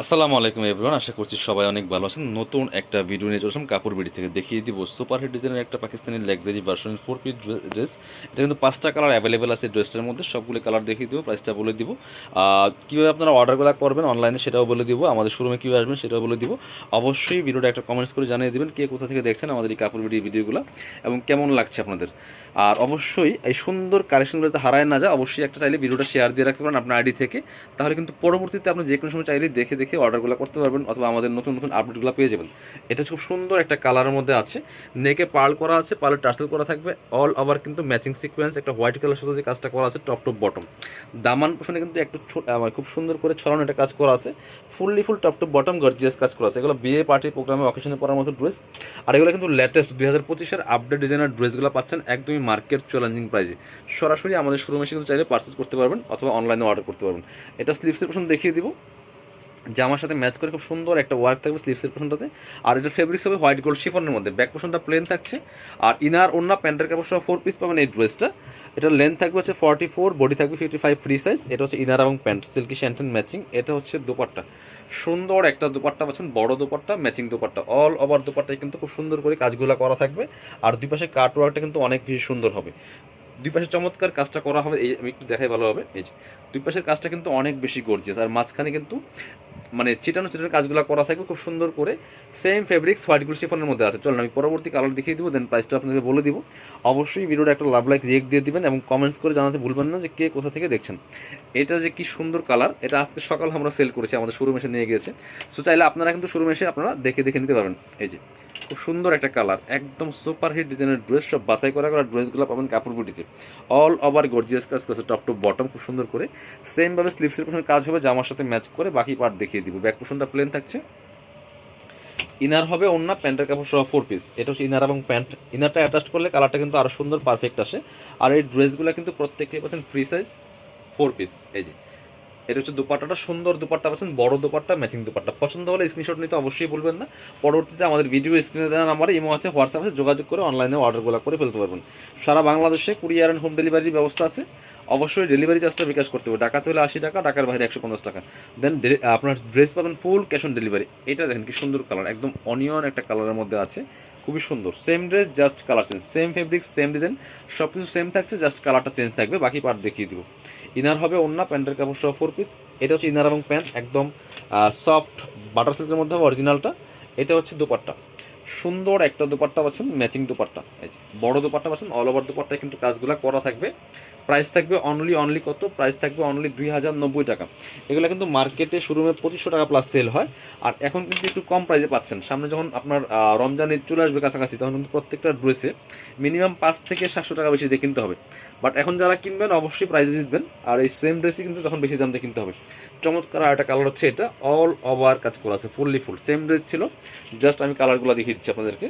আসসালামু আলাইকুম এভরিওয়ান, আশা করছি সবাই অনেক ভালো আছেন। নতুন একটা ভিডিও নিয়ে চললাম কাপড় বিডি থেকে। দেখিয়ে দিব সুপার হিট ডিজাইনের একটা Pakistani luxury version 4 piece dress. এটা কিন্তু 5টা কালার অ্যাভেলেবেল আছে ড্রেসটার মধ্যে। সবগুলো কালার দেখিয়ে দিব, প্রাইসটা বলে দিব, কীভাবে আপনারা অর্ডারগুলো করবেন অনলাইনে সেটাও বলে দিব, আমাদের শোরুমে কীভাবে আসবেন সেটাও বলে দিব। অবশ্যই ভিডিওটা একটা কমেন্টস করে জানিয়ে দেবেন কে কোথা থেকে দেখছেন আমাদের এই কাপড় বিডি ভিডিওগুলো এবং কেমন লাগছে আপনাদের। আর অবশ্যই এই সুন্দর কালেকশনগুলোতে হারায় না যায়, অবশ্যই একটা চাইলে ভিডিওটা শেয়ার দিয়ে রাখতে পারেন আপনার আইডি থেকে। তাহলে কিন্তু পরবর্তীতে আপনি যে কোনো সময় চাইলে দেখে দেখে অর্ডারগুলো করতে পারবেন অথবা আমাদের নতুন নতুন আপডেটগুলো পেয়ে যাবেন। এটা খুব সুন্দর একটা কালারের মধ্যে আছে, নেকে পার্ল করা আছে, পার্লে টার্সেল করা থাকবে, অল ওভার কিন্তু ম্যাচিং সিকোয়েন্স একটা হোয়াইট কালার সাথে যে কাজটা করা আছে টপ টু বটম। দামান পোষণে কিন্তু একটু খুব সুন্দর করে ছড়ানো একটা কাজ করা আছে, full top to bottom gorgeous কাজ করা আছে। এগুলো বিয়ে পার্টি প্রোগ্রামে অকেশনে পরার মতো ড্রেস। আর এগুলো কিন্তু লেটেস্ট 2025-এর আপডেট ডিজাইনার ড্রেসগুলো পাচ্ছেন একদমই মার্কেট চ্যালেঞ্জিং প্রাইসে। সরাসরি আমাদের শোরুমে এসে কিন্তু চাইলে পারচেস করতে পারবেন অথবা অনলাইনে অর্ডার করতে পারবেন। এটা স্লিভসের পোর্শন দেখিয়ে দিব, জামার সাথে ম্যাচ করে খুব সুন্দর একটা ওয়ার্ক থাকবে স্লিভসের পোর্শনটাতে। আর এটা ফেব্রিক্স হবে হোয়াইট গোল্ড শিফনের মধ্যে, ব্যাক পোর্শনটা প্লেন থাকছে। আর ইনার ওন্না প্যান্টের কাপড় সহ 4 পিস পাবেন এই ড্রেসটা। এটার লেন্থ থাকবে হচ্ছে 44, বডি থাকবে 55 ফ্রি সাইজ। এটা হচ্ছে ইনার এবং প্যান্ট সিল্কি শ্যান্টেন ম্যাচিং। এটা হচ্ছে দোপাট্টা, সুন্দর একটা দোপাট্টা পাচ্ছেন, বড় dupatta, matching dupatta, all over দোপাট্টায় কিন্তু খুব সুন্দর করে কাজগুলো করা থাকবে। আর দুই পাশে কাট ওয়ার্কটা কিন্তু অনেক বেশি সুন্দর হবে। দুই পাশে চমৎকার কাজটা করা হবে, এই আমি একটু দেখাই ভালোভাবে। এই যে দুই পাশের কাজটা কিন্তু অনেক বেশি গর্জিয়াস, আর মাঝখানে কিন্তু মানে চিটানো কাজগুলো করা থাকবে খুব সুন্দর করে। সেম ফেব্রিক্স হোয়াইট গোল্ড শিফনের মধ্যে আছে। চলুন আমি পরবর্তী কালার দেখিয়ে দিব, দেন প্রাইসটা আপনাদের বলে দিব। অবশ্যই ভিডিওটা একটা লাভ লাইক রিয়েক্ট দিয়ে দিবেন এবং কমেন্টস করে জানাতে ভুলবেন না যে কে কোথা থেকে দেখছেন। এটা যে কি সুন্দর কালার, এটা আজকে সকাল আমরা সেল করেছি, আমাদের শোরুমে এসে নিয়ে গিয়েছে। সো চাইলে আপনারা কিন্তু শোরুমে এসে আপনারা দেখে দেখে নিতে পারবেন। এই যে খুব সুন্দর একটা কালার, একদম সুপার হিট ডিজাইনের ড্রেস, সব বাছাই করা ড্রেসগুলো পাবেন কাপড় বুটিতে। অল ওভার গর্জিয়াস কাজ করেছে টপ টু বটম খুব সুন্দর করে। সেমভাবে স্লিভসের পোর্শন কাজ হবে জামার সাথে ম্যাচ করে, বাকি পার্ট দেখিয়ে দিব। ব্যাক পোর্শনটা প্লেন থাকছে, ইনার হবে ওন্না প্যান্টের কাপড় সহ 4 পিস। এটা হচ্ছে ইনার এবং প্যান্ট। ইনারটা অ্যাটাচ করলে কালারটা কিন্তু আরও সুন্দর পারফেক্ট আসে। আর এই ড্রেসগুলো কিন্তু প্রত্যেকটাই পাচ্ছেন ফ্রি সাইজ 4 পিস। এই যে এটা হচ্ছে দুপাট্টাটা, সুন্দর দুপাট্টা পাচ্ছেন, বড় দুপাট্টা, ম্যাচিং দুপাট্টা। পছন্দ হলে স্ক্রিনশট নিতে অবশ্যই বলবেন না। পরবর্তীতে আমাদের ভিডিও স্ক্রিনে দেওয়া নাম্বারে ইমো আছে, হোয়াটসঅ্যাপ আছে, যোগাযোগ করে অনলাইনে অর্ডারগুলো করে ফেলতে পারবেন। সারা বাংলাদেশে কুরিয়ার অ্যান্ড হোম ডেলিভারির ব্যবস্থা আছে। অবশ্যই ডেলিভারি চার্জটা বিকাশ করতে হবে, ঢাকাতে হলে 80 টাকা, ঢাকার বাইরে 150 টাকা। দেন আপনার ড্রেস পাবেন ফুল ক্যাশ অন ডেলিভারি। এটা দেখেন কি সুন্দর কালার, একদম অনিয়ন একটা কালারের মধ্যে আছে, খুবই সুন্দর। Same dress, just colour change, same fabric, same design, সব কিছু সেম থাকছে, জাস্ট কালারটা চেঞ্জ থাকবে। বাকি পার্ট দেখিয়ে দিব। ইনার হবে ওন্না প্যান্টের কাপড় সহ 4 পিস। এটা হচ্ছে ইনার এবং প্যান্ট, একদম সফট বাটার সিল্কের মধ্যে হবে অরিজিনালটা। এটা হচ্ছে দুপাট্টা, সুন্দর একটা দুপাট্টা পাচ্ছেন, ম্যাচিং দুপাট্টা। এই যে বড় দুপাট্টা পাচ্ছেন, অল ওভার দুপাট্টায় কিন্তু কাজগুলো করা থাকবে। প্রাইস থাকবে অনলি কত, প্রাইস থাকবে অনলি 2090 টাকা। এগুলো কিন্তু মার্কেটে শোরুমে 2500 টাকা প্লাস সেল হয়। আর এখন কিন্তু একটু কম প্রাইসে পাচ্ছেন। সামনে যখন আপনার রমজান ঈদ চলে আসবে কাছাকাছি, তখন কিন্তু প্রত্যেকটা ড্রেসে মিনিমাম 5 থেকে 700 টাকা বেশি দিয়ে কিনতে হবে। বাট এখন যারা কিনবেন অবশ্যই প্রাইসে জিতবেন। আর এই সেম ড্রেসই কিন্তু তখন বেশি দাম দিয়ে কিনতে হবে। চমৎকার আর একটা কালার হচ্ছে এটা, অল ওভার কাজ করা আছে, ফুল সেম ড্রেস ছিল, জাস্ট আমি কালারগুলো দেখিয়ে দিচ্ছি আপনাদেরকে।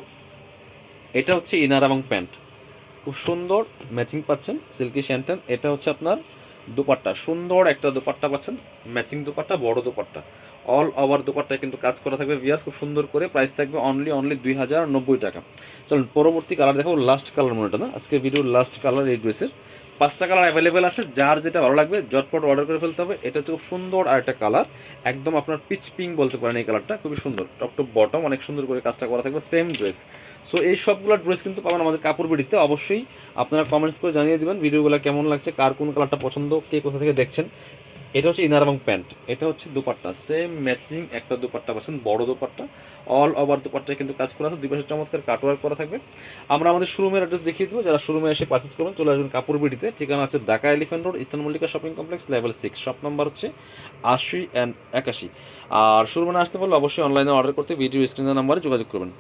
এটা হচ্ছে ইনার এবং প্যান্ট, খুব সুন্দর ম্যাচিং পাচ্ছেন, সিল্কি শ্যান্টেন। এটা হচ্ছে আপনার দুপাট্টা, সুন্দর একটা দুপাট্টা পাচ্ছেন, ম্যাচিং দুপাট্টা, বড় দুপাট্টা, অল ওভার দুপাট্টায় কিন্তু কাজ করা থাকবে ভিয়াস খুব সুন্দর করে। প্রাইস থাকবে অনলি 2090 টাকা। চলুন পরবর্তী কালার দেখাবো, লাস্ট কালার মনে না, আজকে ভিডিওর লাস্ট কালার এই ড্রেসের। 5টা কালার অ্যাভেলেবেল আছে, যার যেটা ভালো লাগবে জটপট অর্ডার করে ফেলতে হবে। এটা হচ্ছে খুব সুন্দর আর একটা কালার, একদম আপনার পিচ পিঙ্ক বলতে পারেন এই কালারটা, খুবই সুন্দর, টপ টু বটম অনেক সুন্দর করে কাজটা করা থাকবে, সেম ড্রেস। সো এই সবগুলো ড্রেস কিন্তু পাবেন আমাদের কাপড় বিডিতে। অবশ্যই আপনারা কমেন্টস করে জানিয়ে দেবেন ভিডিওগুলো কেমন লাগছে, কার কোন কালারটা পছন্দ, কে কোথা থেকে দেখছেন। এটা হচ্ছে ইনার এবং প্যান্ট। এটা হচ্ছে দুপাট্টা, সেম ম্যাচিং একটা দুপাট্টা পাচ্ছেন, বড় দুপাট্টা, অল ওভার দুপাট্টায় কিন্তু কাজ করা আছে, দুই পাশে চমৎকার কাটওয়ার্ক করা থাকবে। আমরা আমাদের শোরুমের অ্যাড্রেস দেখিয়ে দেবো, যারা শোরুমে এসে পারচেস করবেন চলে আসবেন কাপড় বিডিতে। ঠিকানা আছে Dhaka elephant road, eastern Mallika shopping complex, level 6, shop number হচ্ছে 80 অ্যান্ড 81। আর শোরুমে আসতে পারলে অবশ্যই অনলাইনে অর্ডার করতে ভিডিও স্ক্রিনের নাম্বারে যোগাযোগ করবেন।